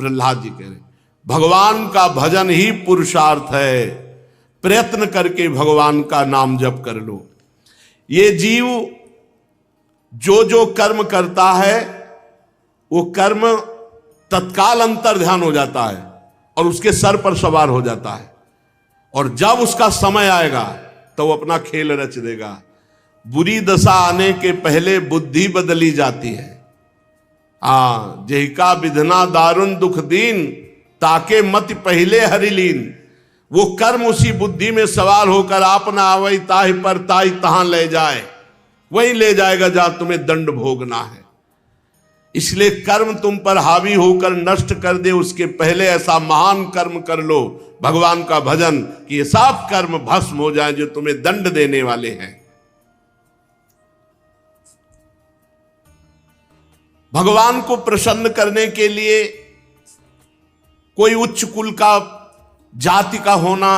प्रहलाद जी कह रहे भगवान का भजन ही पुरुषार्थ है, प्रयत्न करके भगवान का नाम जप कर लो। ये जीव जो जो कर्म करता है वो कर्म तत्काल अंतर ध्यान हो जाता है और उसके सर पर सवार हो जाता है, और जब उसका समय आएगा तो वो अपना खेल रच देगा। बुरी दशा आने के पहले बुद्धि बदली जाती है। जेहिका विधना दारुण दुख दीन, ताके मत पहले हरिलीन। वो कर्म उसी बुद्धि में सवार होकर आप ना आवई ताहि पर ताहि तहां ले जाए, वहीं ले जाएगा जहां तुम्हें दंड भोगना है। इसलिए कर्म तुम पर हावी होकर नष्ट कर दे उसके पहले ऐसा महान कर्म कर लो भगवान का भजन कि ये सब कर्म भस्म हो जाए जो तुम्हें दंड देने वाले हैं। भगवान को प्रसन्न करने के लिए कोई उच्च कुल का जाति का होना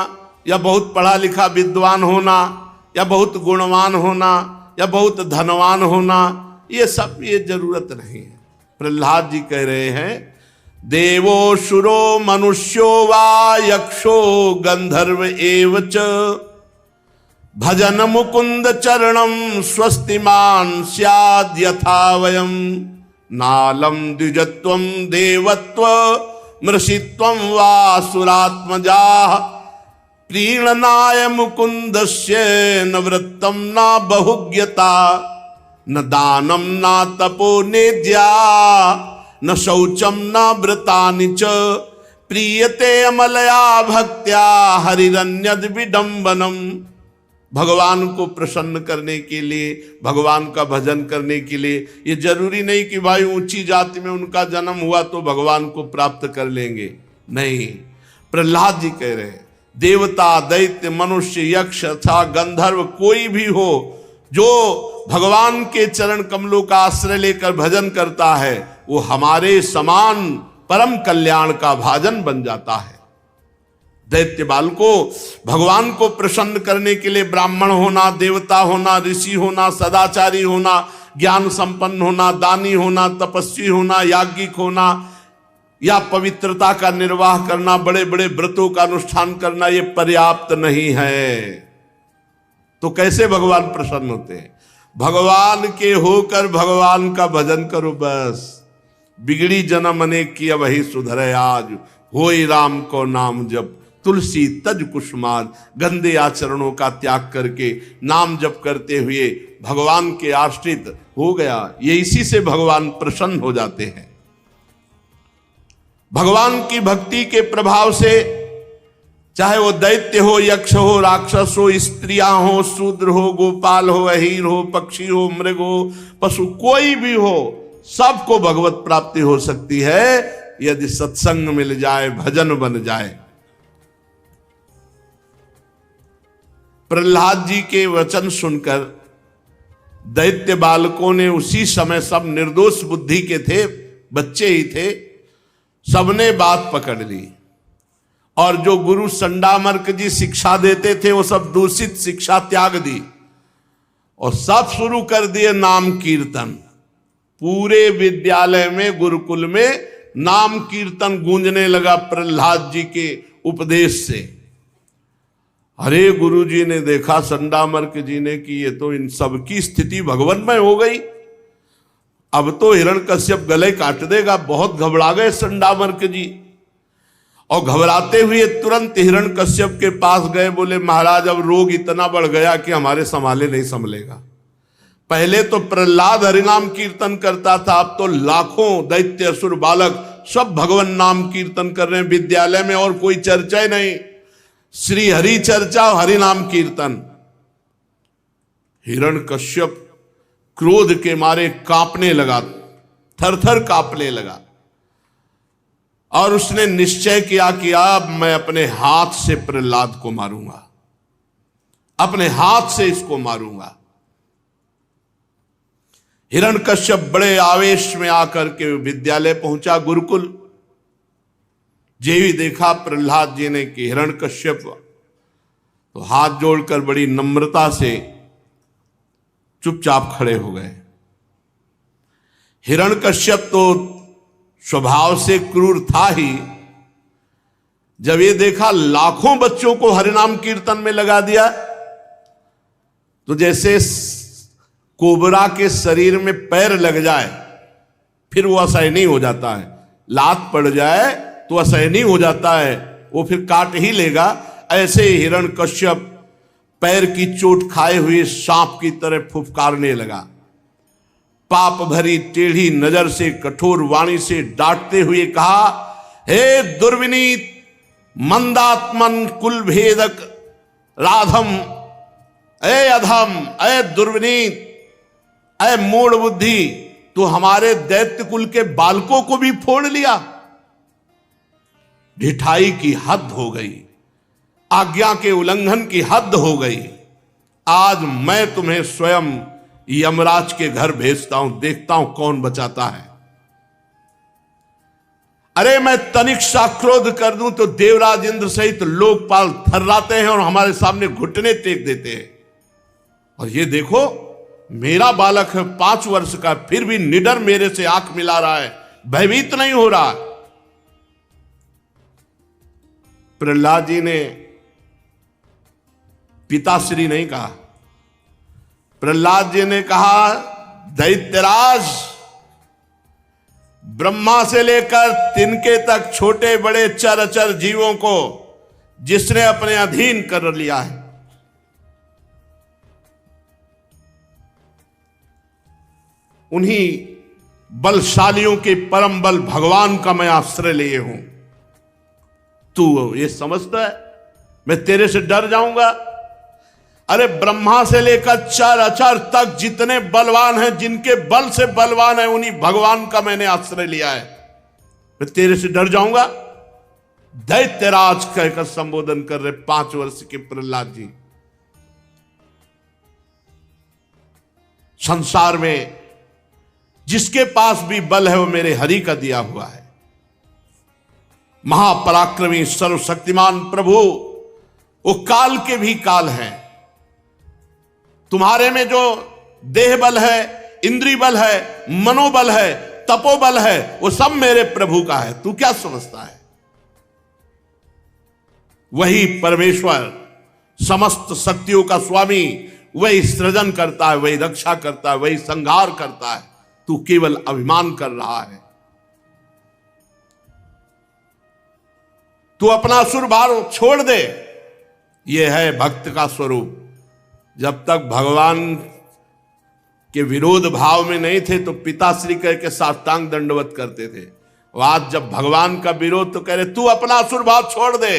या बहुत पढ़ा लिखा विद्वान होना या बहुत गुणवान होना या बहुत धनवान होना, ये सब ये जरूरत नहीं है। प्रहलाद जी कह रहे हैं देवो शुरो मनुष्यो वा यक्षो गंधर्व एवच, भजन मुकुंद चरणम स्वस्तिमान स्याद् यथा वयम, नालम द्विजत्वम देवत्व मृषित्वम वा सुरात्मजा, प्रीणनाय मुकुंदस्य न वृत्तम न बहुज्ञता, न दानम न तपो नेद्या, न शौचम न व्रतानि च, प्रीयते अमलया भक्त्या हरिरन्यद विडंबनम। भगवान को प्रसन्न करने के लिए, भगवान का भजन करने के लिए ये जरूरी नहीं कि भाई ऊंची जाति में उनका जन्म हुआ तो भगवान को प्राप्त कर लेंगे, नहीं। प्रहलाद जी कह रहे हैं देवता दैत्य मनुष्य यक्ष अथवा गंधर्व कोई भी हो जो भगवान के चरण कमलों का आश्रय लेकर भजन करता है वो हमारे समान परम कल्याण का भाजन बन जाता है। दैत्य बाल को भगवान को प्रसन्न करने के लिए ब्राह्मण होना, देवता होना, ऋषि होना, सदाचारी होना, ज्ञान संपन्न होना, दानी होना, तपस्वी होना, याज्ञिक होना या पवित्रता का निर्वाह करना, बड़े बड़े व्रतों का अनुष्ठान करना ये पर्याप्त नहीं है। तो कैसे भगवान प्रसन्न होते हैं? भगवान के होकर भगवान का भजन करो बस। बिगड़ी जन्म अनेक की वही सुधरे आज, होई राम को नाम जप, तुलसी तज कुसुमार। गंदे आचरणों का त्याग करके नाम जप करते हुए भगवान के आश्रित हो गया, ये इसी से भगवान प्रसन्न हो जाते हैं। भगवान की भक्ति के प्रभाव से चाहे वो दैत्य हो, यक्ष हो, राक्षस हो, स्त्रियां हो, शूद्र हो, गोपाल हो, अहीर हो, पक्षी हो, मृग हो, पशु कोई भी हो, सबको भगवत प्राप्ति हो सकती है यदि सत्संग मिल जाए, भजन बन जाए। प्रहलाद जी के वचन सुनकर दैत्य बालकों ने उसी समय, सब निर्दोष बुद्धि के थे, बच्चे ही थे, सबने बात पकड़ ली और जो गुरु संडामर्क जी शिक्षा देते थे वो सब दूषित शिक्षा त्याग दी और सब शुरू कर दिए नाम कीर्तन। पूरे विद्यालय में, गुरुकुल में नाम कीर्तन गूंजने लगा प्रहलाद जी के उपदेश से। अरे गुरु जी ने देखा, संडामर्क जी ने, कि ये तो इन सबकी स्थिति भगवन्मय हो गई, अब तो हिरण्यकश्यप गले काट देगा। बहुत घबरा गए संडामर्क जी और घबराते हुए तुरंत हिरण्यकश्यप के पास गए। बोले महाराज अब रोग इतना बढ़ गया कि हमारे संभाले नहीं संभलेगा। पहले तो प्रहलाद हरिनाम कीर्तन करता था, अब तो लाखों दैत्य असुर बालक सब भगवान नाम कीर्तन कर रहे हैं विद्यालय में, और कोई चर्चा ही नहीं, श्री हरि चर्चा, हरि नाम कीर्तन। हिरण्यकश्यप क्रोध के मारे कांपने लगा, थर थर कांपने लगा और उसने निश्चय किया कि अब मैं अपने हाथ से प्रहलाद को मारूंगा, अपने हाथ से इसको मारूंगा। हिरण्यकश्यप बड़े आवेश में आकर के विद्यालय पहुंचा, गुरुकुल। जेवी देखा प्रहलाद जी ने कि हिरण्यकश्यप, तो हाथ जोड़कर बड़ी नम्रता से चुपचाप खड़े हो गए। हिरण्यकश्यप तो स्वभाव से क्रूर था ही। जब ये देखा लाखों बच्चों को हरिनाम कीर्तन में लगा दिया, तो जैसे कोबरा के शरीर में पैर लग जाए फिर वो असहनीय हो जाता है, लात पड़ जाए तो असहनीय हो जाता है, वो फिर काट ही लेगा। ऐसे ही हिरण्यकश्यप पैर की चोट खाए हुए सांप की तरह फुफकारने लगा। पाप भरी टेढ़ी नजर से कठोर वाणी से डांटते हुए कहा, हे दुर्विनीत मंदात्मन कुल भेदक राधम, ए अधम, ए दुर्विनीत, ए मूढ़ बुद्धि, तू हमारे दैत्य कुल के बालकों को भी फोड़ लिया। ढिठाई की हद हो गई, आज्ञा के उल्लंघन की हद हो गई। आज मैं तुम्हें स्वयं यमराज के घर भेजता हूं, देखता हूं कौन बचाता है। अरे मैं तनिक सा क्रोध कर दूं तो देवराज इंद्र सहित लोकपाल थर्राते हैं और हमारे सामने घुटने टेक देते हैं। और ये देखो मेरा बालक है 5 वर्ष का, फिर भी निडर मेरे से आंख मिला रहा है, भयभीत नहीं हो रहा। प्रहलाद जी ने पिताश्री नहीं कहा, प्रहलाद जी ने कहा, दैत्यराज, ब्रह्मा से लेकर तिनके तक छोटे बड़े चर जीवों को जिसने अपने अधीन कर लिया है, उन्हीं बलशालियों के परम बल भगवान का मैं आश्रय लिए हूं। तू ये समझता है मैं तेरे से डर जाऊंगा? अरे ब्रह्मा से लेकर चर तक जितने बलवान हैं, जिनके बल से बलवान है, उन्हीं भगवान का मैंने आश्रय लिया है। मैं तेरे से डर जाऊंगा? दैत्यराज कहकर संबोधन कर रहे 5 वर्ष के प्रहलाद जी। संसार में जिसके पास भी बल है वो मेरे हरि का दिया हुआ है। महापराक्रमी सर्वशक्तिमान प्रभु, वो काल के भी काल हैं। तुम्हारे में जो देह बल है, इंद्रिय बल है, मनोबल है, तपोबल है, वो सब मेरे प्रभु का है। तू क्या समझता है? वही परमेश्वर समस्त शक्तियों का स्वामी, वही सृजन करता है, वही रक्षा करता है, वही संहार करता है। तू केवल अभिमान कर रहा है। तू अपना असुर भाव छोड़ दे। यह है भक्त का स्वरूप। जब तक भगवान के विरोध भाव में नहीं थे तो पिताश्री कह के साष्टांग दंडवत करते थे। आज जब भगवान का विरोध, तो कह रहे तू अपना असुर भाव छोड़ दे।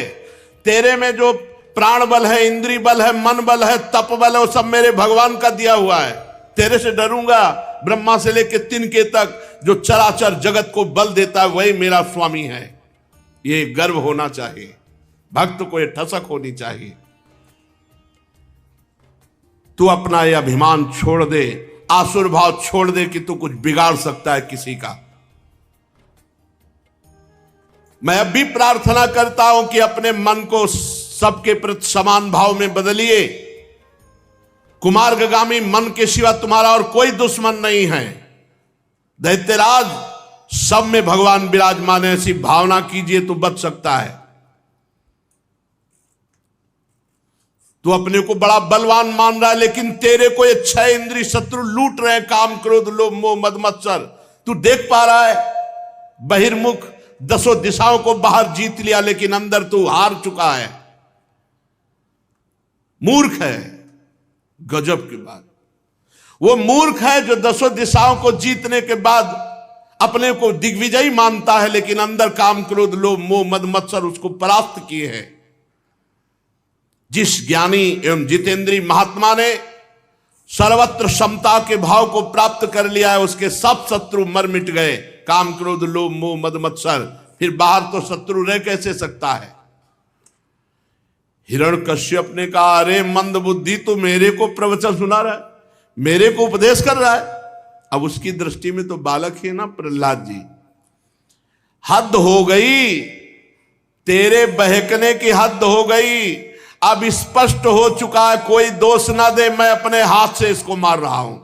तेरे में जो प्राण बल है, इंद्रिय बल है, मन बल है, तप बल है, वो सब मेरे भगवान का दिया हुआ है। तेरे से डरूंगा? ब्रह्मा से लेकर तिनके तक जो चराचर जगत को बल देता है वही मेरा स्वामी है। ये गर्व होना चाहिए, भक्त को ये ठसक होनी चाहिए। तू अपना ये अभिमान छोड़ दे, आसुर भाव छोड़ दे कि तू कुछ बिगाड़ सकता है किसी का। मैं अब भी प्रार्थना करता हूं कि अपने मन को सबके प्रति समान भाव में बदलिए। कुमार्गामी मन के सिवा तुम्हारा और कोई दुश्मन नहीं है। दैत्यराज, सब में भगवान विराजमान है, ऐसी भावना कीजिए तो बच सकता है। तू अपने को बड़ा बलवान मान रहा है, लेकिन तेरे को ये 6 इंद्रिय शत्रु लूट रहे हैं, काम, क्रोध, लोभ, मोह, मद, मत्सर। तू देख पा रहा है? बहिर्मुख 10 दिशाओं को बाहर जीत लिया, लेकिन अंदर तू हार चुका है। मूर्ख है। गजब की बात, वो मूर्ख है जो 10 दिशाओं को जीतने के बाद अपने को दिग्विजयी मानता है, लेकिन अंदर काम, क्रोध, लोभ, मोह, मद, मत्सर उसको परास्त किए हैं। जिस ज्ञानी एवं जितेंद्रीय महात्मा ने सर्वत्र समता के भाव को प्राप्त कर लिया है, उसके सब शत्रु मर मिट गए। काम, क्रोध, लोभ, मोह, मद, मत्सर, फिर बाहर तो शत्रु रह कैसे सकता है? हिरण्यकश्यप ने कहा, अरे मंद बुद्धि, तू मेरे को प्रवचन सुना रहा है, मेरे को उपदेश कर रहा है। अब उसकी दृष्टि में तो बालक ही ना प्रहलाद जी। हद हो गई, तेरे बहकने की हद हो गई। अब स्पष्ट हो चुका है, कोई दोष ना दे, मैं अपने हाथ से इसको मार रहा हूं।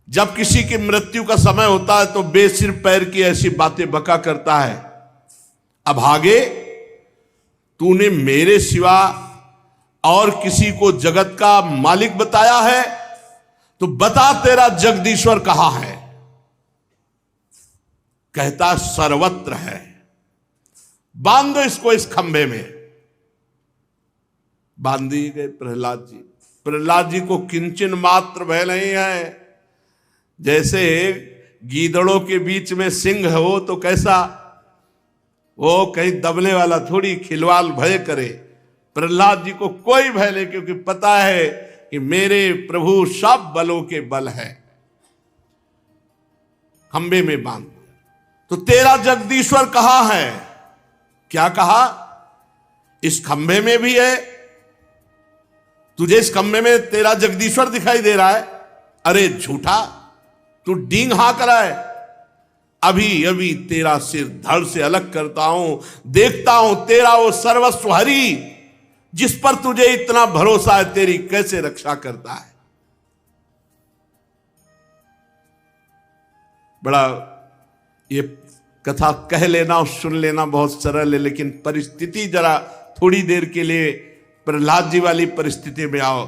जब किसी की मृत्यु का समय होता है तो बेसिर पैर की ऐसी बातें बका करता है। अब आगे तूने मेरे सिवा और किसी को जगत का मालिक बताया है, तो बता तेरा जगदीश्वर कहां है। कहता सर्वत्र है। बांध दो इसको इस खंभे में। बांध दिए गए प्रहलाद जी। प्रहलाद जी को किंचन मात्र भय नहीं है। जैसे गीदड़ों के बीच में सिंह हो तो कैसा, वो कहीं दबने वाला थोड़ी खिलवाल भय करे। प्रहलाद जी को कोई भय नहीं, क्योंकि पता है कि मेरे प्रभु सब बलों के बल है। खंबे में बांध। तो तेरा जगदीश्वर कहां है? क्या कहा? इस खंबे में भी है। तुझे इस खंबे में तेरा जगदीश्वर दिखाई दे रहा है? अरे झूठा, तू डींग हाँक रहा है। अभी अभी तेरा सिर धड़ से अलग करता हूं, देखता हूं तेरा वो सर्वस्व हरि जिस पर तुझे इतना भरोसा है, तेरी कैसे रक्षा करता है। बड़ा ये कथा कह लेना और सुन लेना बहुत सरल है, लेकिन परिस्थिति जरा थोड़ी देर के लिए प्रहलाद जी वाली परिस्थिति में आओ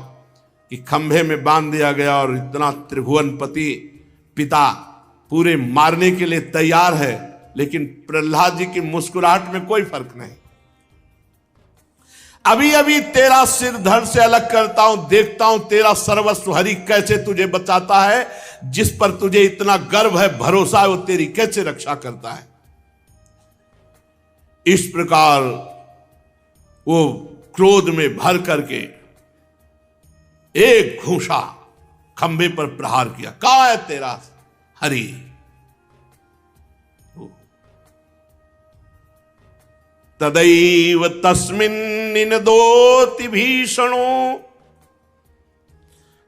कि खंभे में बांध दिया गया और इतना त्रिभुवनपति पिता पूरे मारने के लिए तैयार है, लेकिन प्रहलाद जी की मुस्कुराहट में कोई फर्क नहीं। अभी अभी तेरा सिर धड़ से अलग करता हूं, देखता हूं तेरा सर्वस्व हरि कैसे तुझे बचाता है, जिस पर तुझे इतना गर्व है, भरोसा है, वो तेरी कैसे रक्षा करता है। इस प्रकार वो क्रोध में भर करके एक घूंसा खंबे पर प्रहार किया। कहां है तेरा हरि? तदैव तस्मिन् निनदोति भीषणो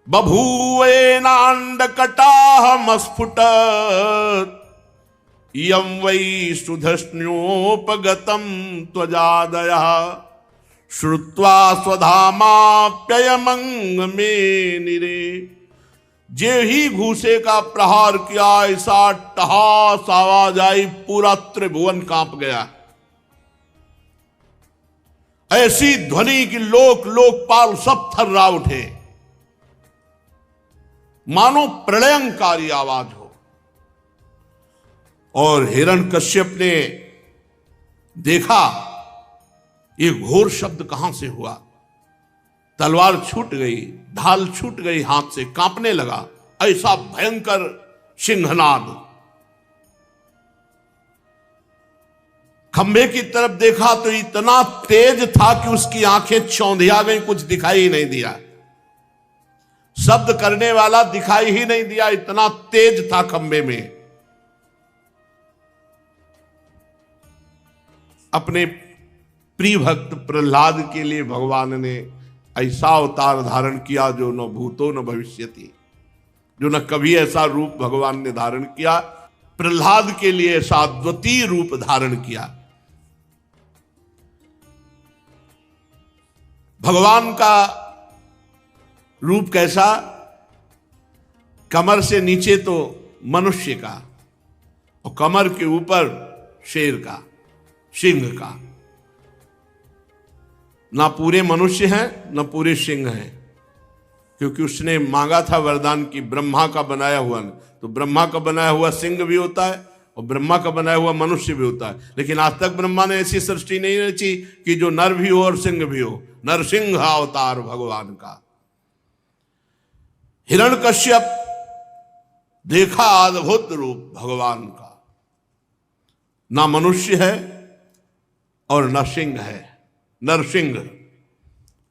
बभूवेनांडकटाहमस्फुटत् यं वै सुधस्न्योपगतं त्वजादयः श्रुत्वा स्वधामाप्ययमंग में निरे। जे ही घूसे का प्रहार किया, ऐसा टहास आवाज आई, पूरा त्रिभुवन कांप गया। ऐसी ध्वनि कि लोक लोकपाल सब थर्रा उठे, मानो प्रलयंकारी आवाज हो। और हिरण्यकश्यप ने देखा ये घोर शब्द कहां से हुआ। तलवार छूट गई, ढाल छूट गई हाथ से, कांपने लगा। ऐसा भयंकर सिंहनाद। खंबे की तरफ देखा तो इतना तेज था कि उसकी आंखें चौंधिया गई, कुछ दिखाई ही नहीं दिया। शब्द करने वाला दिखाई ही नहीं दिया, इतना तेज था खंबे में। अपने प्रिय भक्त प्रहलाद के लिए भगवान ने ऐसा अवतार धारण किया जो न भूतो न भविष्यति, जो न कभी ऐसा रूप भगवान ने धारण किया। प्रहलाद के लिए ऐसा अद्वितीय रूप धारण किया। भगवान का रूप कैसा? कमर से नीचे तो मनुष्य का, और कमर के ऊपर शेर का, सिंह का। ना पूरे मनुष्य हैं ना पूरे सिंह हैं, क्योंकि उसने मांगा था वरदान की ब्रह्मा का बनाया हुआ, तो ब्रह्मा का बनाया हुआ सिंह भी होता है और ब्रह्मा का बनाया हुआ मनुष्य भी होता है। लेकिन आज तक ब्रह्मा ने ऐसी सृष्टि नहीं रची कि जो नर भी हो और सिंह भी हो। नरसिंह अवतार भगवान का। हिरण्यकश्यप देखा अद्भुत रूप भगवान का, ना मनुष्य है और न सिंह है, नरसिंह,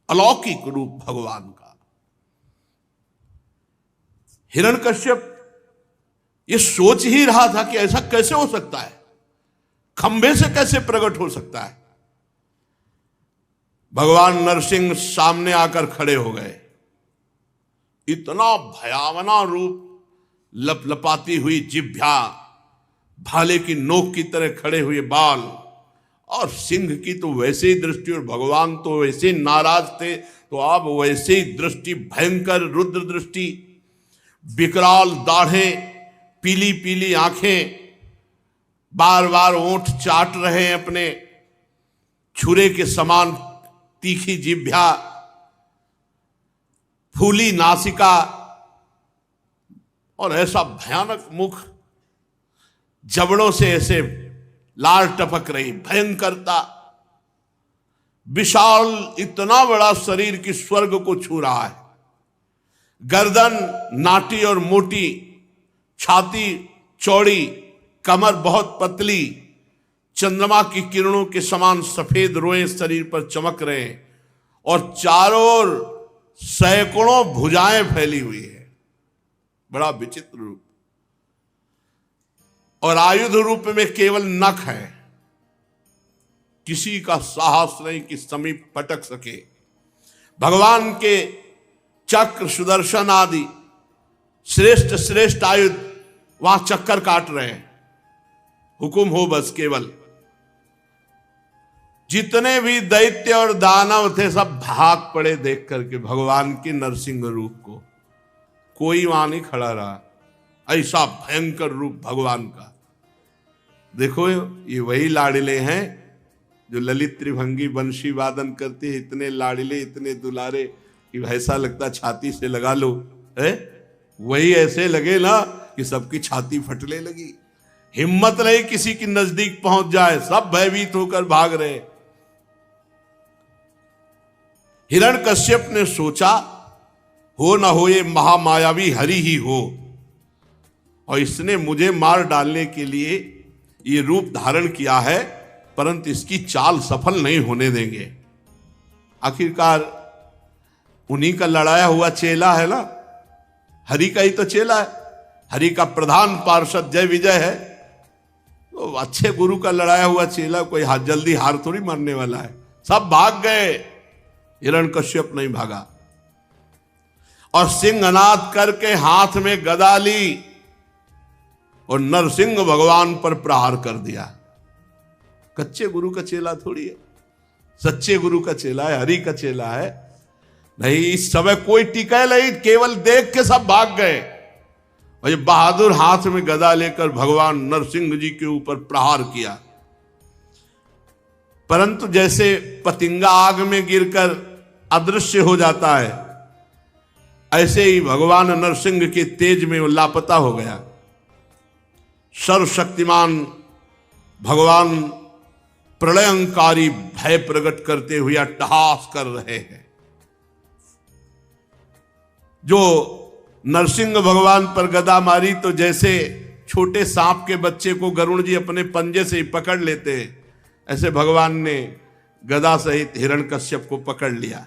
अलौकिक रूप भगवान का। हिरण्यकश्यप ये सोच ही रहा था कि ऐसा कैसे हो सकता है, खंभे से कैसे प्रकट हो सकता है। भगवान नरसिंह सामने आकर खड़े हो गए। इतना भयावना रूप, लपलपाती हुई जिह्वा, भाले की नोक की तरह खड़े हुए बाल, और सिंह की तो वैसे ही दृष्टि, और भगवान तो वैसे नाराज थे तो अब वैसे ही दृष्टि, भयंकर रुद्र दृष्टि। विकराल दाढ़ें, पीली पीली आंखें, बार बार ओंठ चाट रहे हैं अपने, छुरे के समान तीखी जिह्वा, फूली नासिका और ऐसा भयानक मुख, जबड़ों से ऐसे लाल टपक रही, भयंकरता, विशाल इतना बड़ा शरीर की स्वर्ग को छू रहा है। गर्दन नाटी और मोटी, छाती चौड़ी, कमर बहुत पतली, चंद्रमा की किरणों के समान सफेद रोए शरीर पर चमक रहे हैं और चारों ओर सैकड़ों भुजाएं फैली हुई है। बड़ा विचित्र रूप, और आयुध रूप में केवल नख है। किसी का साहस नहीं कि समीप पटक सके। भगवान के चक्र, सुदर्शन आदि श्रेष्ठ श्रेष्ठ आयुध वहां चक्कर काट रहे हैं। हुकुम हो बस केवल। जितने भी दैत्य और दानव थे सब भाग पड़े देख करके भगवान के नरसिंह रूप को। कोई वहां नहीं खड़ा रहा, ऐसा भयंकर रूप भगवान का। देखो ये वही लाडले हैं जो ललित त्रिभंगी बंशी वादन करते हैं, इतने लाडले, इतने दुलारे कि ऐसा लगता छाती से लगा लो है। वही ऐसे लगे ना कि सबकी छाती फटने लगी, हिम्मत नहीं किसी की नजदीक पहुंच जाए, सब भयभीत होकर भाग रहे। हिरण्यकश्यप ने सोचा हो ना हो ये महामायावी हरि ही हो, और इसने मुझे मार डालने के लिए ये रूप धारण किया है, परंतु इसकी चाल सफल नहीं होने देंगे। आखिरकार उन्हीं का लड़ाया हुआ चेला है ना, हरि का ही तो चेला है, हरि का प्रधान पार्षद जय विजय है। तो अच्छे गुरु का लड़ाया हुआ चेला कोई जल्दी हार थोड़ी मारने वाला है। सब भाग गए, हिरण्यकश्यप नहीं भागा और सिंहनाद करके हाथ में गदा ली और नरसिंह भगवान पर प्रहार कर दिया। कच्चे गुरु का चेला थोड़ी है, सच्चे गुरु का चेला है, हरि का चेला है। नहीं, इस समय कोई टिका नहीं, केवल देख के सब भाग गए। और ये बहादुर हाथ में गदा लेकर भगवान नरसिंह जी के ऊपर प्रहार किया, परंतु जैसे पतिंगा आग में गिरकर अदृश्य हो जाता है, ऐसे ही भगवान नरसिंह के तेज में वो लापता हो गया। सर्वशक्तिमान भगवान प्रलयंकारी भय प्रकट करते हुए अट्टहास कर रहे हैं। जो नरसिंह भगवान पर गदा मारी तो जैसे छोटे सांप के बच्चे को गरुड़ जी अपने पंजे से ही पकड़ लेते हैं, ऐसे भगवान ने गदा सहित हिरण्यकश्यप को पकड़ लिया।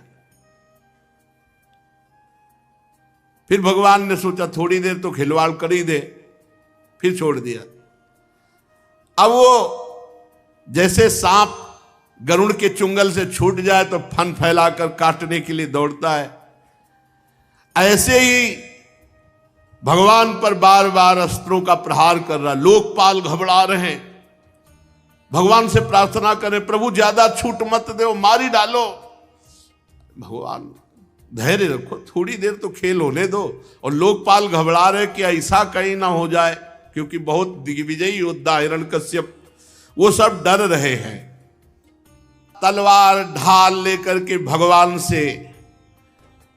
फिर भगवान ने सोचा थोड़ी देर तो खिलवाड़ कर ही दे, फिर छोड़ दिया। अब वो जैसे सांप गरुड़ के चुंगल से छूट जाए तो फन फैलाकर काटने के लिए दौड़ता है, ऐसे ही भगवान पर बार बार अस्त्रों का प्रहार कर रहा। लोकपाल घबरा रहे हैं, भगवान से प्रार्थना करें प्रभु ज्यादा छूट मत दो, मारी डालो। भगवान धैर्य रखो, थोड़ी देर तो खेल होने दो। और लोकपाल घबरा रहे कि ऐसा कहीं ना हो जाए, क्योंकि बहुत दिग्विजयी योद्धा हिरण्यकश्यप, वो सब डर रहे हैं। तलवार ढाल लेकर के भगवान से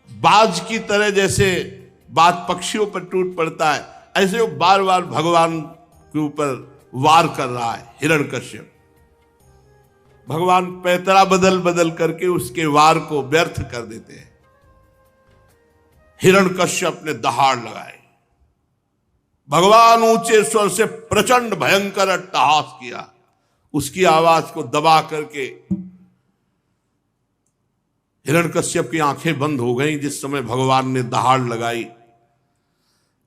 बाज की तरह, जैसे बाज पक्षियों पर टूट पड़ता है, ऐसे वो बार बार भगवान के ऊपर वार कर रहा है हिरण्यकश्यप। भगवान पैतरा बदल बदल करके उसके वार को व्यर्थ कर देते हैं। हिरण्यकश्यप ने दहाड़ लगाई, भगवान ऊंचे स्वर से प्रचंड भयंकर अट्टहास किया। उसकी आवाज को दबा करके हिरण्यकश्यप की आंखें बंद हो गईं जिस समय भगवान ने दहाड़ लगाई।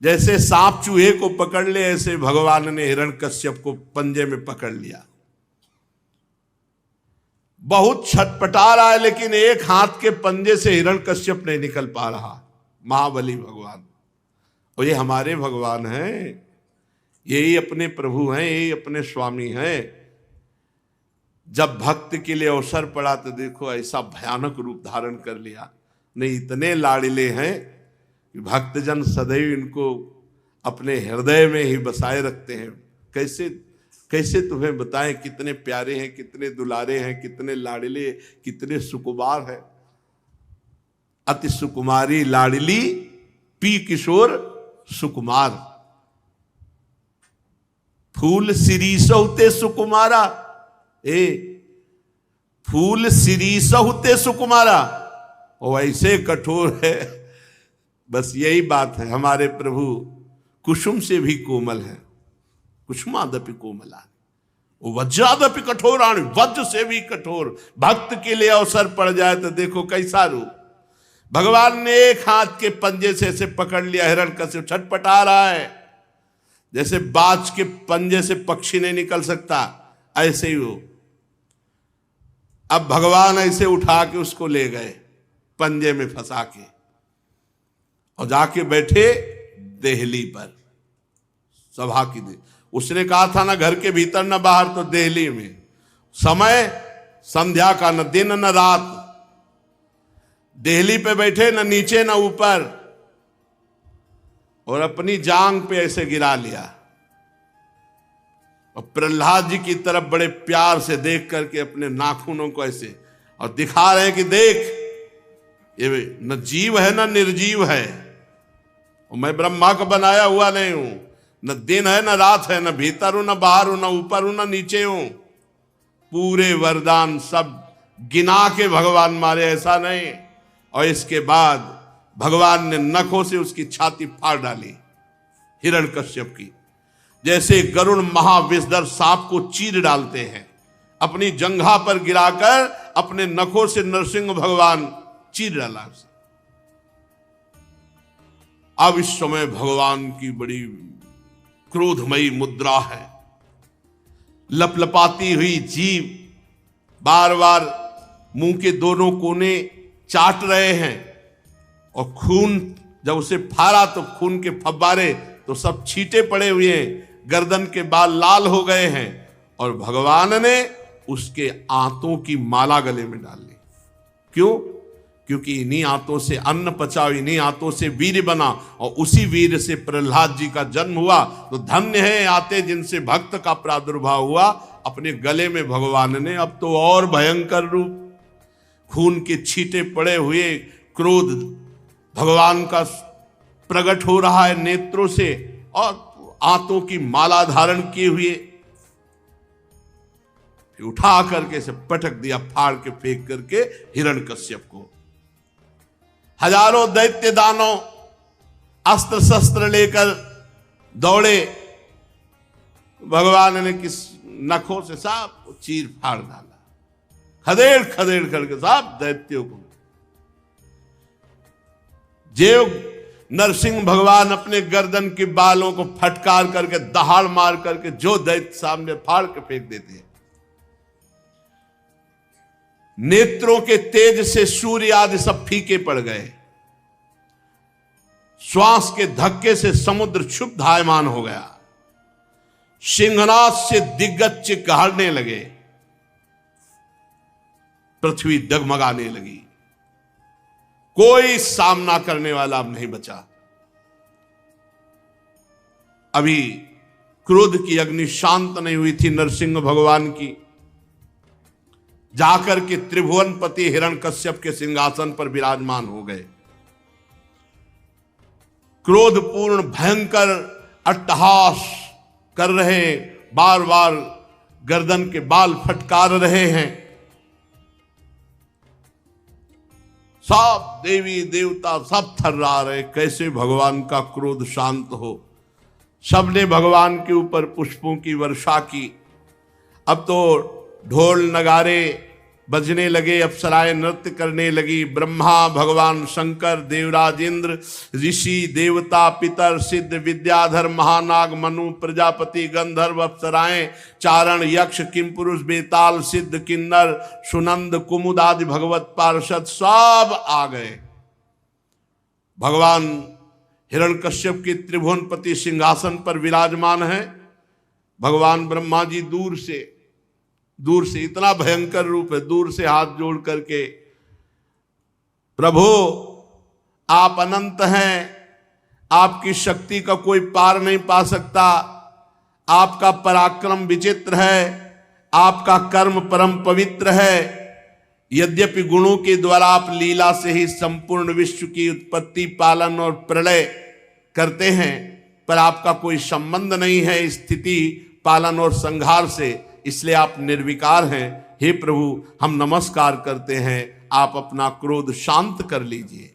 जैसे सांप चूहे को पकड़ ले, ऐसे भगवान ने हिरण्यकश्यप को पंजे में पकड़ लिया। बहुत छटपटा रहा है, लेकिन एक हाथ के पंजे से हिरण्यकश्यप नहीं निकल पा रहा। महाबली भगवान, और ये हमारे भगवान हैं, यही अपने प्रभु हैं, यही अपने स्वामी हैं। जब भक्त के लिए अवसर पड़ा तो देखो ऐसा भयानक रूप धारण कर लिया। नहीं, इतने लाड़िले हैं कि भक्तजन सदैव इनको अपने हृदय में ही बसाए रखते हैं। कैसे कैसे तुम्हें बताएं कितने प्यारे हैं, कितने दुलारे हैं, कितने लाडले, कितने सुकुमार हैं। अति सुकुमारी लाडली पी किशोर सुकुमार, फूल सिरीसहुते सुकुमारा, फूल सिरीसहुते सुकुमारा। वो ऐसे कठोर है, बस यही बात है। हमारे प्रभु कुसुम से भी कोमल है, कुसुमादपि कोमला, वज्रादपि कठोराणि, वज्र से भी कठोर। भक्त के लिए अवसर पड़ जाए तो देखो कैसा रूप। भगवान ने एक हाथ के पंजे से ऐसे पकड़ लिया, हिरण्यकश्यप छटपटा रहा है, जैसे बाज के पंजे से पक्षी नहीं निकल सकता, ऐसे ही हो। अब भगवान ऐसे उठा के उसको ले गए पंजे में फंसा के, और जाके बैठे देहली पर, सभा की उसने कहा था ना घर के भीतर न बाहर, तो देहली में। समय संध्या का, न दिन न रात। देहली पे बैठे, न नीचे न ऊपर, और अपनी जांग पे ऐसे गिरा लिया। और प्रहलाद जी की तरफ बड़े प्यार से देख करके अपने नाखूनों को ऐसे, और दिखा रहे हैं कि देख, ये न जीव है न निर्जीव है, और मैं ब्रह्मा का बनाया हुआ नहीं हूं। न दिन है न रात है, न भीतर हूं न बाहर हूं, न ऊपर हूं न नीचे हूं। पूरे वरदान सब गिना के भगवान मारे, ऐसा नहीं। और इसके बाद भगवान ने नखों से उसकी छाती फाड़ डाली हिरण्यकश्यप की, जैसे गरुड़ महाविषधर सांप को चीर डालते हैं। अपनी जंघा पर गिराकर अपने नखों से नरसिंह भगवान चीर डाला उसे। अब इस समय भगवान की बड़ी क्रोधमयी मुद्रा है, लपलपाती हुई जीभ, बार बार मुंह के दोनों कोने चाट रहे हैं, और खून जब उसे फाड़ा तो खून के फव्वारे तो सब छींटे पड़े हुए हैं, गर्दन के बाल लाल हो गए हैं, और भगवान ने उसके आंतों की माला गले में डाल ली। क्यों? क्योंकि इन्हीं आंतों से अन्न पचा, इन्हीं आंतों से वीर बना, और उसी वीर से प्रहलाद जी का जन्म हुआ। तो धन्य है आते जिनसे भक्त का प्रादुर्भाव हुआ। अपने गले में भगवान ने अब तो और भयंकर रूप, खून के छींटे पड़े हुए, क्रोध भगवान का प्रकट हो रहा है नेत्रों से, और आंतों की माला धारण किए हुए उठा करके से पटक दिया, फाड़ के फेंक करके हिरण्यकश्यप को। हजारों दैत्य दानव अस्त्र शस्त्र लेकर दौड़े, भगवान ने किस नखों से साफ चीर फाड़ डाला, खदेड़ खदेड़ करके साफ दैत्यों को। जेव नरसिंह भगवान अपने गर्दन के बालों को फटकार करके, दहाड़ मार करके जो दैत्य सामने फाड़ के फेंक देते हैं। नेत्रों के तेज से सूर्य आदि सब फीके पड़ गए, श्वास के धक्के से समुद्र क्षुब्धायमान हो गया, सिंहनाद से दिग्गज कहरने लगे, पृथ्वी डगमगाने लगी, कोई सामना करने वाला अब नहीं बचा। अभी क्रोध की अग्नि शांत नहीं हुई थी नरसिंह भगवान की। जाकर के त्रिभुवनपति हिरण्यकश्यप के सिंहासन पर विराजमान हो गए। क्रोधपूर्ण भयंकर अट्टहास कर रहे, बार बार गर्दन के बाल फटकार रहे हैं। सब देवी देवता सब थर्रा रहे, कैसे भगवान का क्रोध शांत हो। सबने भगवान के ऊपर पुष्पों की वर्षा की। अब तो ढोल नगारे बजने लगे, अप्सराएं नृत्य करने लगी। ब्रह्मा, भगवान शंकर, देवराज इंद्र, ऋषि, देवता, पितर, सिद्ध, विद्याधर, महानाग, मनु, प्रजापति, गंधर्व, अप्सराएं, चारण, यक्ष, किमपुरुष, बेताल, सिद्ध, किन्नर, सुनंद, कुमुद आदि भगवत पार्षद सब आ गए। भगवान हिरण्यकश्यप के त्रिभुवनपति सिंहासन पर विराजमान है। भगवान ब्रह्मा जी दूर से, इतना भयंकर रूप है, दूर से हाथ जोड़ करके, प्रभु आप अनंत हैं, आपकी शक्ति का कोई पार नहीं पा सकता। आपका पराक्रम विचित्र है, आपका कर्म परम पवित्र है। यद्यपि गुणों के द्वारा आप लीला से ही संपूर्ण विश्व की उत्पत्ति, पालन और प्रलय करते हैं, पर आपका कोई संबंध नहीं है स्थिति, पालन और संहार से, इसलिए आप निर्विकार हैं। हे प्रभु, हम नमस्कार करते हैं, आप अपना क्रोध शांत कर लीजिए।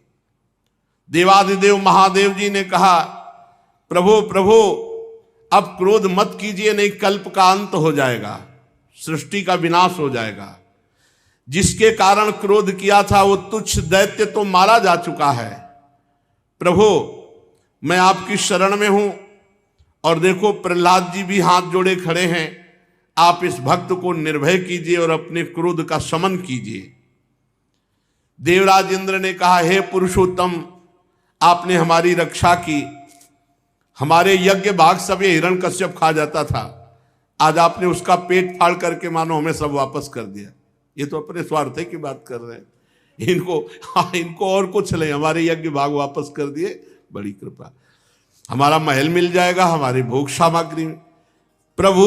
देवाधिदेव महादेव जी ने कहा, प्रभु प्रभु अब क्रोध मत कीजिए, नहीं कल्प का अंत हो जाएगा, सृष्टि का विनाश हो जाएगा। जिसके कारण क्रोध किया था वो तुच्छ दैत्य तो मारा जा चुका है। प्रभु मैं आपकी शरण में हूं, और देखो प्रहलाद जी भी हाथ जोड़े खड़े हैं। आप इस भक्त को निर्भय कीजिए और अपने क्रोध का शमन कीजिए। देवराज इंद्र ने कहा, हे पुरुषोत्तम, आपने हमारी रक्षा की। हमारे यज्ञ भाग सब ये हिरण्यकश्यप खा जाता था, आज आपने उसका पेट फाड़ करके मानो हमें सब वापस कर दिया। ये तो अपने स्वार्थ की बात कर रहे हैं। इनको और कुछ नहीं, हमारे यज्ञ भाग वापस कर दिए, बड़ी कृपा। हमारा महल मिल जाएगा, हमारी भोग सामग्री। प्रभु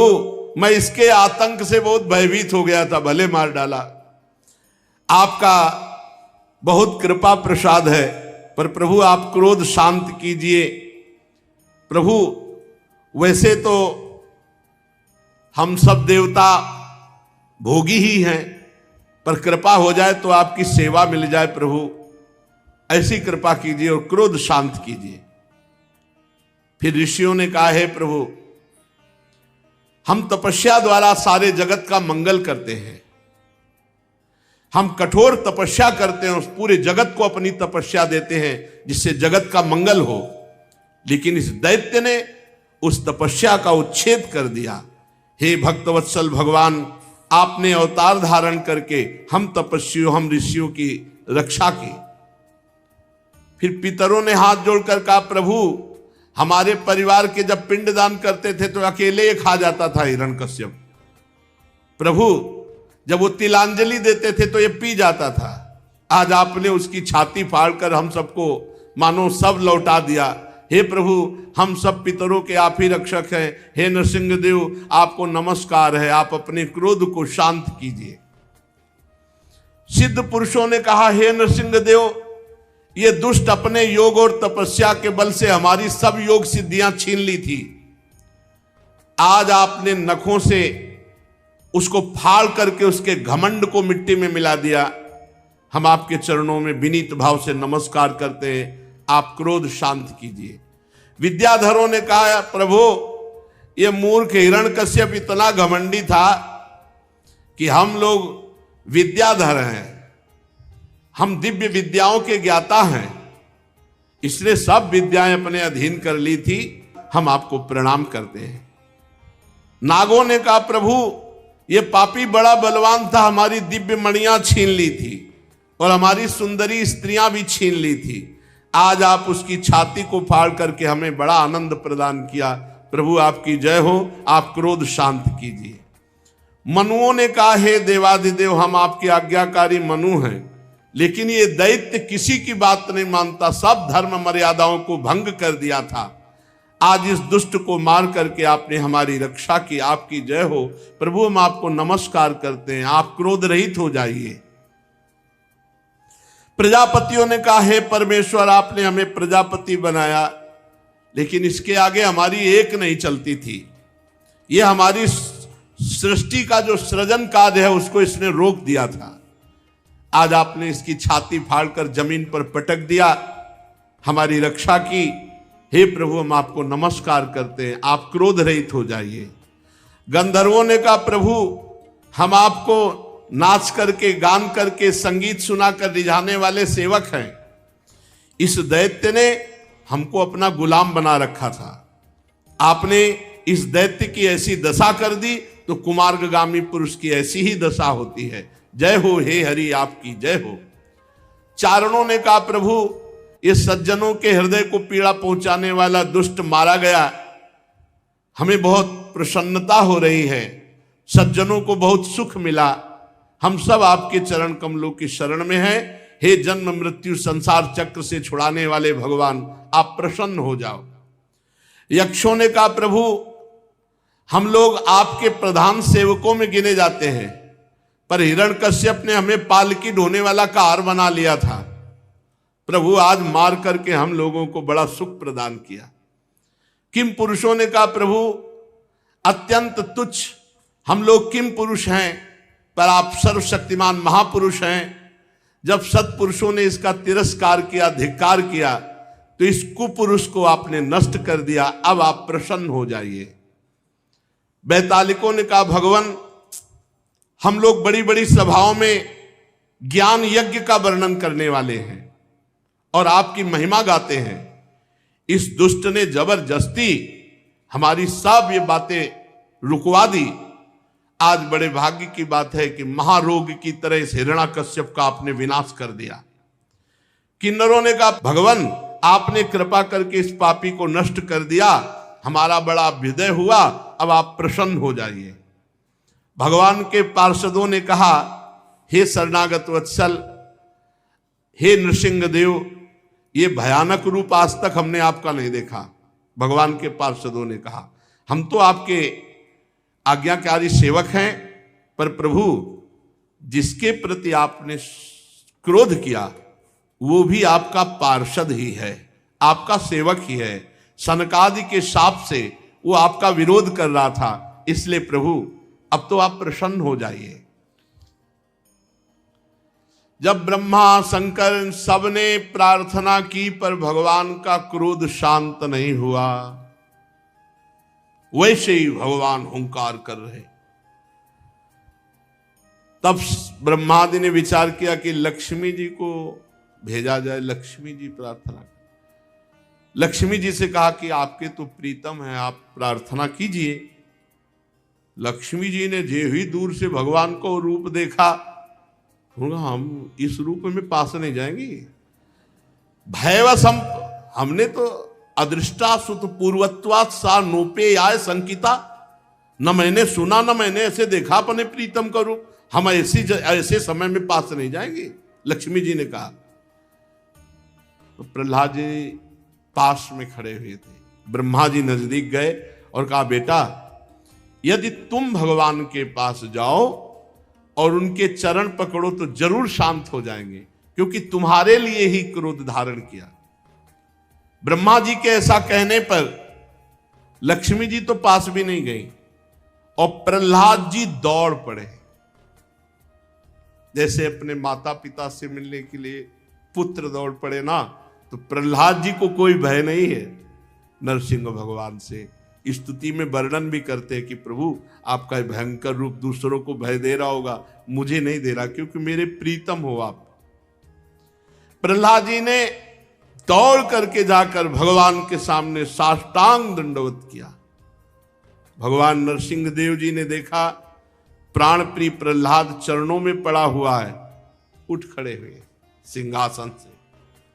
मैं इसके आतंक से बहुत भयभीत हो गया था, भले मार डाला। आपका बहुत कृपा प्रसाद है, पर प्रभु आप क्रोध शांत कीजिए। प्रभु वैसे तो हम सब देवता भोगी ही हैं, पर कृपा हो जाए तो आपकी सेवा मिल जाए। प्रभु ऐसी कृपा कीजिए और क्रोध शांत कीजिए। फिर ऋषियों ने कहा, हे प्रभु हम तपस्या द्वारा सारे जगत का मंगल करते हैं, हम कठोर तपस्या करते हैं, उस पूरे जगत को अपनी तपस्या देते हैं जिससे जगत का मंगल हो। लेकिन इस दैत्य ने उस तपस्या का उच्छेद कर दिया। हे भक्तवत्सल भगवान, आपने अवतार धारण करके हम तपस्वियों, हम ऋषियों की रक्षा की। फिर पितरों ने हाथ जोड़कर कहा, प्रभु हमारे परिवार के जब पिंडदान करते थे तो अकेले ही खा जाता था हिरण्यकश्यप। प्रभु जब वो तिलांजलि देते थे तो ये पी जाता था। आज आपने उसकी छाती फाड़कर हम सबको मानो सब लौटा दिया। हे प्रभु हम सब पितरों के आप ही रक्षक हैं। हे नृसिंहदेव आपको नमस्कार है, आप अपने क्रोध को शांत कीजिए। सिद्ध पुरुषों ने कहा, हे नृसिंहदेव ये दुष्ट अपने योग और तपस्या के बल से हमारी सब योग सिद्धियां छीन ली थी। आज आपने नखों से उसको फाड़ करके उसके घमंड को मिट्टी में मिला दिया। हम आपके चरणों में विनीत भाव से नमस्कार करते हैं, आप क्रोध शांत कीजिए। विद्याधरों ने कहा, प्रभु ये मूर्ख हिरण्यकश्यप इतना घमंडी था कि हम लोग विद्याधर हैं, हम दिव्य विद्याओं के ज्ञाता हैं, इसने सब विद्याएं अपने अधीन कर ली थी, हम आपको प्रणाम करते हैं। नागों ने कहा, प्रभु ये पापी बड़ा बलवान था, हमारी दिव्य मणियां छीन ली थी और हमारी सुंदरी स्त्रियां भी छीन ली थी। आज आप उसकी छाती को फाड़ करके हमें बड़ा आनंद प्रदान किया। प्रभु आपकी जय हो, आप क्रोध शांत कीजिए। मनुओं ने कहा, हे देवाधिदेव हम आपके आज्ञाकारी मनु हैं, लेकिन ये दैत्य किसी की बात नहीं मानता, सब धर्म मर्यादाओं को भंग कर दिया था। आज इस दुष्ट को मार करके आपने हमारी रक्षा की, आपकी जय हो। प्रभु हम आपको नमस्कार करते हैं, आप क्रोध रहित हो जाइए। प्रजापतियों ने कहा, हे परमेश्वर आपने हमें प्रजापति बनाया, लेकिन इसके आगे हमारी एक नहीं चलती थी। ये हमारी सृष्टि का जो सृजन कार्य है उसको इसने रोक दिया था। आज आपने इसकी छाती फाड़कर जमीन पर पटक दिया, हमारी रक्षा की। हे प्रभु हम आपको नमस्कार करते हैं, आप क्रोध रहित हो जाइए। गंधर्वों ने कहा, प्रभु हम आपको नाच करके, गान करके, संगीत सुनाकर रिझाने वाले सेवक हैं। इस दैत्य ने हमको अपना गुलाम बना रखा था, आपने इस दैत्य की ऐसी दशा कर दी तो कुमार्गामी पुरुष की ऐसी ही दशा होती है। जय हो हे हरि, आपकी जय हो। चारणों ने कहा, प्रभु ये सज्जनों के हृदय को पीड़ा पहुंचाने वाला दुष्ट मारा गया, हमें बहुत प्रसन्नता हो रही है, सज्जनों को बहुत सुख मिला। हम सब आपके चरण कमलों की शरण में हैं। हे जन्म मृत्यु संसार चक्र से छुड़ाने वाले भगवान, आप प्रसन्न हो जाओ। यक्षों ने कहा, प्रभु हम लोग आपके प्रधान सेवकों में गिने जाते हैं, पर हिरण्यकश्यप ने हमें पालकी ढोने वाला कार बना लिया था। प्रभु आज मार करके हम लोगों को बड़ा सुख प्रदान किया। किम पुरुषों ने कहा, प्रभु अत्यंत तुच्छ हम लोग किम पुरुष हैं, पर आप सर्वशक्तिमान महापुरुष हैं। जब सत्पुरुषों ने इसका तिरस्कार किया, धिक्कार किया, तो इस कुपुरुष को आपने नष्ट कर दिया। अब आप प्रसन्न हो जाइए। बैतालिकों ने कहा, भगवान हम लोग बड़ी बड़ी सभाओं में ज्ञान यज्ञ का वर्णन करने वाले हैं और आपकी महिमा गाते हैं। इस दुष्ट ने जबरदस्ती हमारी सब ये बातें रुकवा दी। आज बड़े भाग्य की बात है कि महारोग की तरह इस हिरण्यकश्यप का आपने विनाश कर दिया। किन्नरों ने कहा, भगवान आपने कृपा करके इस पापी को नष्ट कर दिया, हमारा बड़ा अभ्युदय हुआ, अब आप प्रसन्न हो जाइए। भगवान के पार्षदों ने कहा, हे शरणागत वत्सल, हे नृसिंह देव, ये भयानक रूप आज तक हमने आपका नहीं देखा। भगवान के पार्षदों ने कहा, हम तो आपके आज्ञाकारी सेवक हैं, पर प्रभु जिसके प्रति आपने क्रोध किया वो भी आपका पार्षद ही है, आपका सेवक ही है। सनकादि के शाप से वो आपका विरोध कर रहा था, इसलिए प्रभु अब तो आप प्रसन्न हो जाइए। जब ब्रह्मा शंकर सबने प्रार्थना की पर भगवान का क्रोध शांत नहीं हुआ, वैसे ही भगवान हुंकार कर रहे। तब ब्रह्मादि ने विचार किया कि लक्ष्मी जी को भेजा जाए। लक्ष्मी जी प्रार्थना, लक्ष्मी जी से कहा कि आपके तो प्रीतम है, आप प्रार्थना कीजिए। लक्ष्मी जी ने जे ही दूर से भगवान को रूप देखा, हम इस रूप में पास नहीं जाएंगे। भयवश हमने तो अदृष्टा सुत पूर्वत्वात् सा नोपे आय संकिता, न मैंने सुना न मैंने ऐसे देखा अपने प्रीतम का रूप, हम ऐसे समय में पास नहीं जाएंगे। लक्ष्मी जी ने कहा। तो प्रहलाद जी पास में खड़े हुए थे। ब्रह्मा जी नजदीक गए और कहा, बेटा यदि तुम भगवान के पास जाओ और उनके चरण पकड़ो तो जरूर शांत हो जाएंगे, क्योंकि तुम्हारे लिए ही क्रोध धारण किया। ब्रह्मा जी के ऐसा कहने पर लक्ष्मी जी तो पास भी नहीं गई और प्रहलाद जी दौड़ पड़े। जैसे अपने माता पिता से मिलने के लिए पुत्र दौड़ पड़े ना, तो प्रहलाद जी को कोई भय नहीं है नरसिंह भगवान से। स्तुति में वर्णन भी करते हैं कि प्रभु आपका भयंकर रूप दूसरों को भय दे रहा होगा, मुझे नहीं दे रहा, क्योंकि मेरे प्रीतम हो आप। प्रहलाद जी ने दौड़ करके जाकर भगवान के सामने साष्टांग दंडवत किया। भगवान नरसिंह देव जी ने देखा प्राण प्रिय प्रहलाद चरणों में पड़ा हुआ है, उठ खड़े हुए सिंहासन से,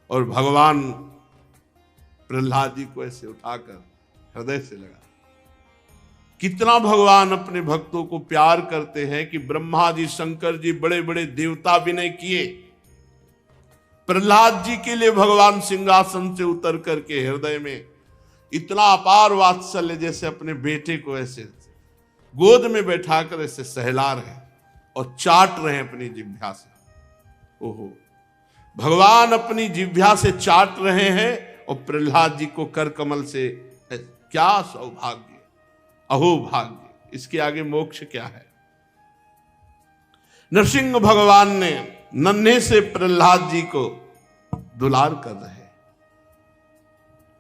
और भगवान प्रहलाद जी को ऐसे उठाकर हृदय से लगा। कितना भगवान अपने भक्तों को प्यार करते हैं कि ब्रह्मा जी शंकर जी बड़े बड़े देवता विनय किए, प्रहलाद जी के लिए भगवान सिंहासन से उतर करके हृदय में इतना अपार वात्सल्य, जैसे अपने बेटे को ऐसे गोद में बैठाकर ऐसे सहला रहे और चाट रहे हैं अपनी जिह्वा से। ओहो, भगवान अपनी जिह्वा से चाट रहे हैं और प्रहलाद जी को कर कमल से, क्या सौभाग्य, अहो भाग्य, इसके आगे मोक्ष क्या है। नरसिंह भगवान ने नन्हे से प्रहलाद जी को दुलार कर रहे।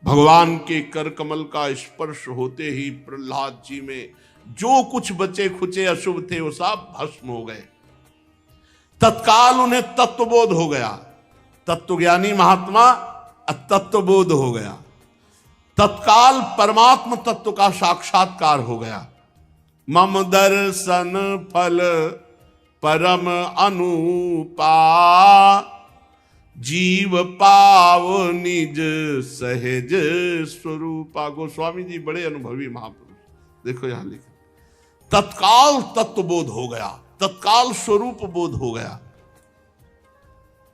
भगवान के कर कमल का स्पर्श होते ही प्रहलाद जी में जो कुछ बचे खुचे अशुभ थे वो सब भस्म हो गए। तत्काल उन्हें तत्वबोध हो गया। तत्वज्ञानी महात्मा तत्वबोध हो गया। तत्काल परमात्म तत्व का साक्षात्कार हो गया। मम दर्शन फल परम अनुपा, जीव पाव निज सहज स्वरूपा। गोस्वामी जी बड़े अनुभवी महापुरुष, देखो यहां लिखा, तत्काल तत्वबोध हो गया, तत्काल स्वरूप बोध हो गया।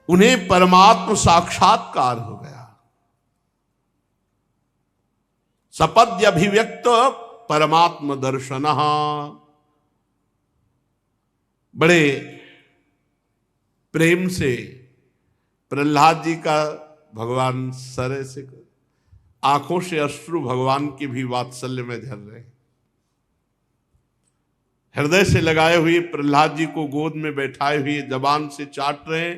उन्हें परमात्म साक्षात्कार हो गया। सपद्य अभिव्यक्त परमात्म दर्शन। बड़े प्रेम से प्रहलाद जी का भगवान सरे से आंखों से अश्रु भगवान की भी वात्सल्य में झर रहे, हृदय से लगाए हुए प्रहलाद जी को गोद में बैठाए हुए जबान से चाट रहे,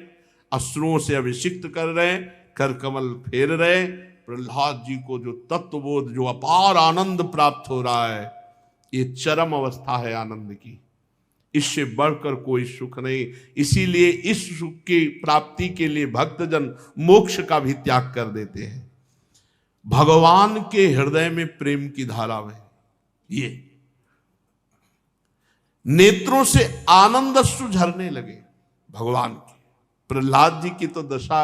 अश्रुओं से अभिषिक्त कर रहे, कर कमल फेर रहे। प्रहलाद जी को जो तत्वबोध, जो अपार आनंद प्राप्त हो रहा है, ये चरम अवस्था है आनंद की, इससे बढ़कर कोई सुख नहीं। इसीलिए इस सुख की प्राप्ति के लिए भक्तजन मोक्ष का भी त्याग कर देते हैं। भगवान के हृदय में प्रेम की धारा में ये नेत्रों से आनंद अश्रु झरने लगे भगवान के। प्रहलाद जी की तो दशा,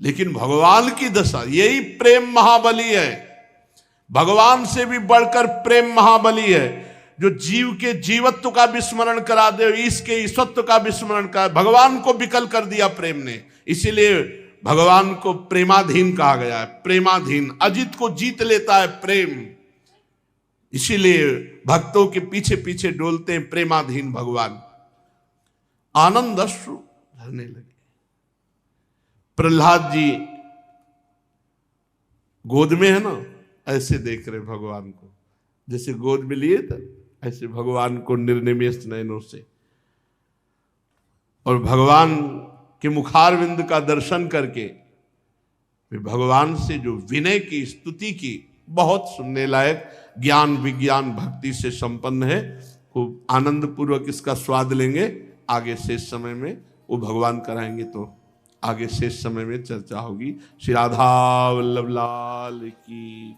लेकिन भगवान की दशा, यही प्रेम महाबली है। भगवान से भी बढ़कर प्रेम महाबली है, जो जीव के जीवत्व का विस्मरण करा दे, इसके ईश्वत्व का विस्मरण करा। भगवान को विकल कर दिया प्रेम ने, इसीलिए भगवान को प्रेमाधीन कहा गया है। प्रेमाधीन, अजित को जीत लेता है प्रेम, इसीलिए भक्तों के पीछे पीछे डोलते हैं प्रेमाधीन भगवान। आनंद अश्रु झरने लगे। प्रहलाद जी गोद में है ना, ऐसे देख रहे भगवान को, जैसे गोद में लिए था ऐसे भगवान को निर्निमेष नयनों से। और भगवान के मुखारविंद का दर्शन करके वे भगवान से जो विनय की स्तुति की, बहुत सुनने लायक, ज्ञान विज्ञान भक्ति से संपन्न है। खूब आनंद पूर्वक इसका स्वाद लेंगे। आगे शेष समय में वो भगवान कराएंगे तो आगे शेष समय में चर्चा होगी। श्री राधा वल्लभ लाल की।